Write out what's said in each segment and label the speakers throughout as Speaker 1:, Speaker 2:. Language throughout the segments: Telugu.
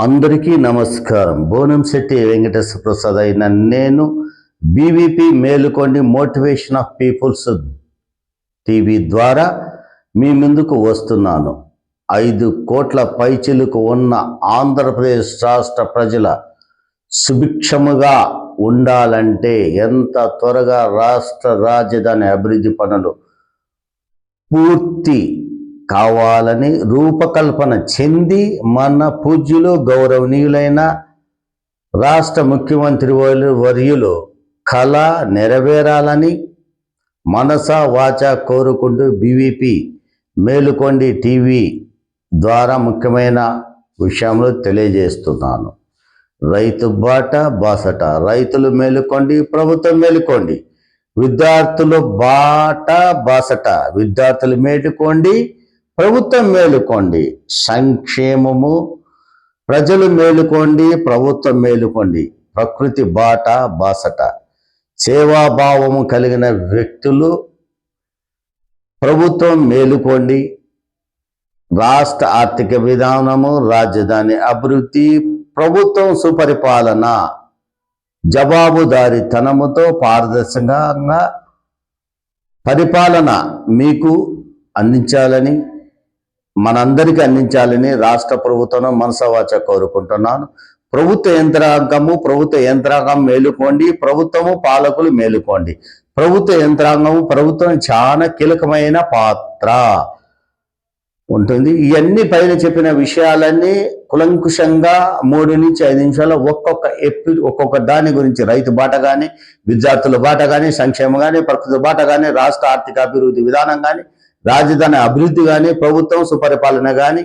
Speaker 1: అందరికీ నమస్కారం. బోనంశెట్టి వెంకటేశ్వర ప్రసాద్ అయిన నేను బీవీపీ మేలుకొండి మోటివేషన్ ఆఫ్ పీపుల్స్ టీవీ ద్వారా మీ ముందుకు వస్తున్నాను. 5 కోట్ల పైచిలుకు ఉన్న ఆంధ్రప్రదేశ్ రాష్ట్ర ప్రజల సుభిక్షముగా ఉండాలంటే ఎంత త్వరగా రాష్ట్ర రాజధాని అభివృద్ధి పనులు పూర్తి కావాలని రూపకల్పన చెంది మన పూజ్యులు గౌరవనీయులైన రాష్ట్ర ముఖ్యమంత్రి వర్యులు కళ నెరవేరాలని మనస వాచ కోరుకుంటూ బీవీపీ మేలుకొండి టీవీ ద్వారా ముఖ్యమైన విషయంలో తెలియజేస్తున్నాను. రైతు బాట బాసట, రైతులు మేలుకోండి, ప్రభుత్వం మేలుకోండి. విద్యార్థులు బాట బాసట, విద్యార్థులు మేలుకోండి, ప్రభుత్వం మేలుకోండి. సంక్షేమము, ప్రజలు మేలుకోండి, ప్రభుత్వం మేలుకోండి. ప్రకృతి బాట బాసట, సేవాభావము కలిగిన వ్యక్తులు, ప్రభుత్వం మేలుకోండి. రాష్ట్ర ఆర్థిక విధానము, రాజధాని అభివృద్ధి, ప్రభుత్వం సుపరిపాలన, జవాబుదారీతనముతో పారదర్శకంగా పరిపాలన మీకు అందించాలని, మనందరికీ అందించాలని రాష్ట్ర ప్రభుత్వం మనసవాచ కోరుకుంటున్నాను. ప్రభుత్వ యంత్రాంగం మేలుకోండి, ప్రభుత్వము పాలకులు మేలుకోండి. ప్రభుత్వం చాలా కీలకమైన పాత్ర ఉంటుంది. ఇవన్నీ పైన చెప్పిన విషయాలన్నీ కులంకుశంగా 3 నుంచి 5 నిమిషాల్లో ఒక్కొక్క దాని గురించి, రైతు బాట కానీ, విద్యార్థుల బాట కానీ, సంక్షేమం కానీ, ప్రకృతి బాట కానీ, రాష్ట్ర ఆర్థిక అభివృద్ధి విధానం కానీ, రాజధాని అభివృద్ధి కానీ, ప్రభుత్వం సుపరిపాలన కానీ,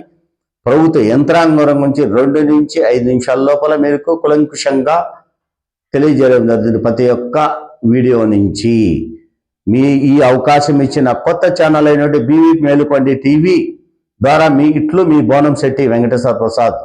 Speaker 1: ప్రభుత్వ యంత్రాంగం గురించి 2 నుంచి 5 నిమిషాల లోపల మీకు కులంకుశంగా తెలియజేయడం జరుగుతుంది. ప్రతి ఒక్క వీడియో నుంచి ఈ అవకాశం ఇచ్చిన కొత్త ఛానల్ అయినటువంటి బీవీపీ మేలుకొండి టీవీ ద్వారా మీ బోనంశెట్టి వెంకటేశ్వర ప్రసాద్